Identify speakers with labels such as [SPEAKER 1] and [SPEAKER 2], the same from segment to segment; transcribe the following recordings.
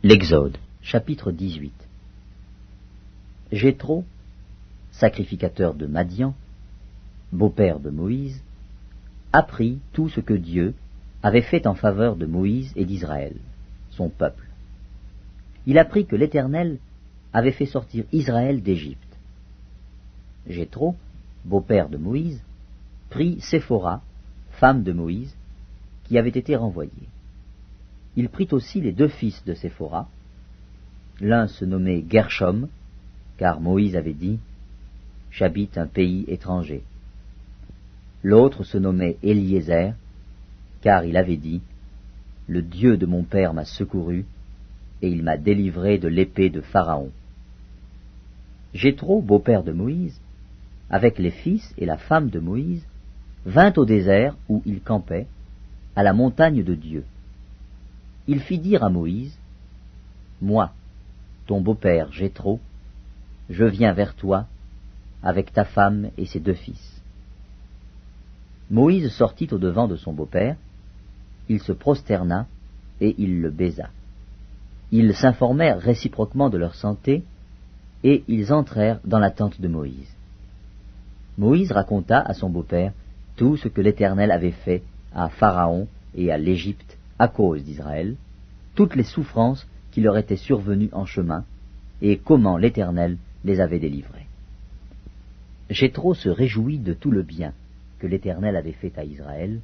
[SPEAKER 1] L'Exode, chapitre 18. Jéthro, sacrificateur de Madian, beau-père de Moïse, apprit tout ce que Dieu avait fait en faveur de Moïse et d'Israël, son peuple. Il apprit que l'Éternel avait fait sortir Israël d'Égypte. Jéthro, beau-père de Moïse, prit Séphora, femme de Moïse, qui avait été renvoyée. Il prit aussi les deux fils de Séphora. L'un se nommait Gershom, car Moïse avait dit « J'habite un pays étranger ». L'autre se nommait Eliezer, car il avait dit « Le Dieu de mon père m'a secouru, et il m'a délivré de l'épée de Pharaon ». Jéthro, beau-père de Moïse, avec les fils et la femme de Moïse, vint au désert où il campait, à la montagne de Dieu. Il fit dire à Moïse, « Moi, ton beau-père Jéthro, je viens vers toi, avec ta femme et ses deux fils. » Moïse sortit au-devant de son beau-père, il se prosterna, et il le baisa. Ils s'informèrent réciproquement de leur santé, et ils entrèrent dans la tente de Moïse. Moïse raconta à son beau-père tout ce que l'Éternel avait fait à Pharaon et à l'Égypte à cause d'Israël, toutes les souffrances qui leur étaient survenues en chemin, et comment l'Éternel les avait délivrés. Jéthro se réjouit de tout le bien que l'Éternel avait fait à Israël,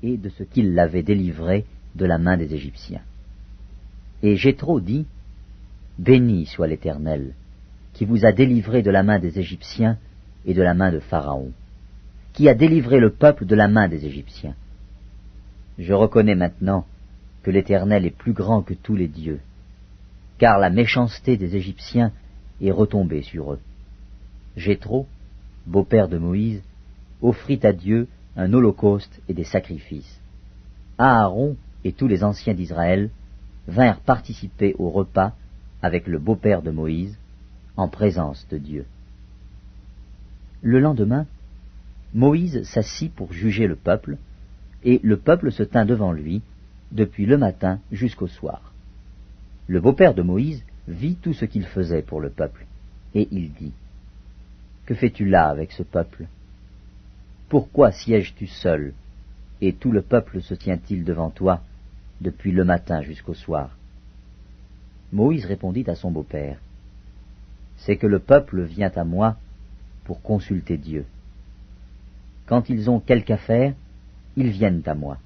[SPEAKER 1] et de ce qu'il l'avait délivré de la main des Égyptiens. Et Jéthro dit, « Béni soit l'Éternel, qui vous a délivré de la main des Égyptiens et de la main de Pharaon, qui a délivré le peuple de la main des Égyptiens. Je reconnais maintenant que l'Éternel est plus grand que tous les dieux, car la méchanceté des Égyptiens est retombée sur eux. » Jéthro, beau-père de Moïse, offrit à Dieu un holocauste et des sacrifices. Aaron et tous les anciens d'Israël vinrent participer au repas avec le beau-père de Moïse, en présence de Dieu. Le lendemain, Moïse s'assit pour juger le peuple, et le peuple se tint devant lui, depuis le matin jusqu'au soir. Le beau-père de Moïse vit tout ce qu'il faisait pour le peuple, et il dit, « Que fais-tu là avec ce peuple? Pourquoi sièges-tu seul, et tout le peuple se tient-il devant toi, depuis le matin jusqu'au soir ?» Moïse répondit à son beau-père, « C'est que le peuple vient à moi pour consulter Dieu. Quand ils ont quelque affaire, ils viennent à moi.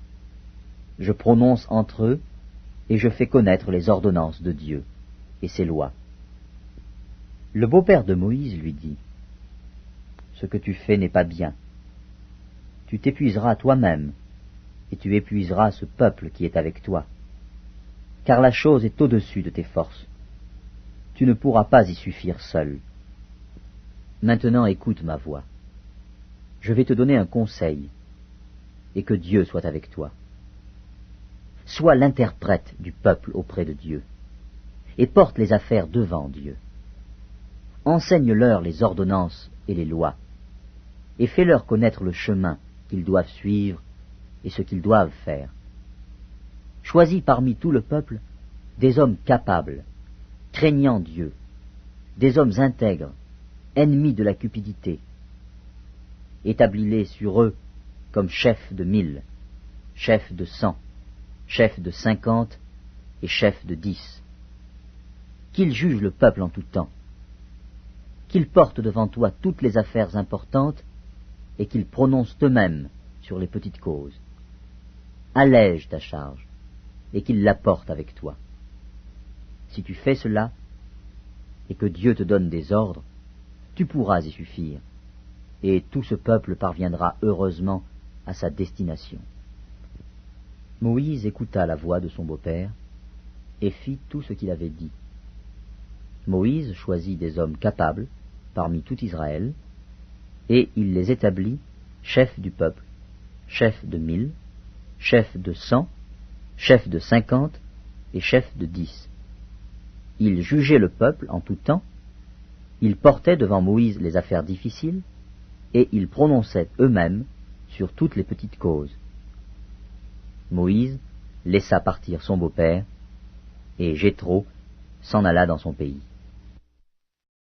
[SPEAKER 1] Je prononce entre eux, et je fais connaître les ordonnances de Dieu et ses lois. » Le beau-père de Moïse lui dit, « Ce que tu fais n'est pas bien. Tu t'épuiseras toi-même, et tu épuiseras ce peuple qui est avec toi, car la chose est au-dessus de tes forces. Tu ne pourras pas y suffire seul. Maintenant écoute ma voix. Je vais te donner un conseil, et que Dieu soit avec toi. Sois l'interprète du peuple auprès de Dieu, et porte les affaires devant Dieu. Enseigne-leur les ordonnances et les lois, et fais-leur connaître le chemin qu'ils doivent suivre et ce qu'ils doivent faire. Choisis parmi tout le peuple des hommes capables, craignant Dieu, des hommes intègres, ennemis de la cupidité. Établis-les sur eux comme chefs de 1000, chefs de 100, chefs de 50 et chefs de 10. Qu'ils jugent le peuple en tout temps, qu'ils portent devant toi toutes les affaires importantes et qu'ils prononcent eux-mêmes sur les petites causes. Allège ta charge et qu'ils la portent avec toi. Si tu fais cela et que Dieu te donne des ordres, tu pourras y suffire, et tout ce peuple parviendra heureusement à sa destination. Moïse écouta la voix de son beau-père et fit tout ce qu'il avait dit. Moïse choisit des hommes capables parmi tout Israël, et il les établit chefs du peuple, chefs de 1000, chefs de 100, chefs de 50 et chefs de 10. Ils jugeaient le peuple en tout temps, ils portaient devant Moïse les affaires difficiles, et ils prononçaient eux-mêmes sur toutes les petites causes. Moïse laissa partir son beau-père, Et Jéthro s'en alla dans son pays.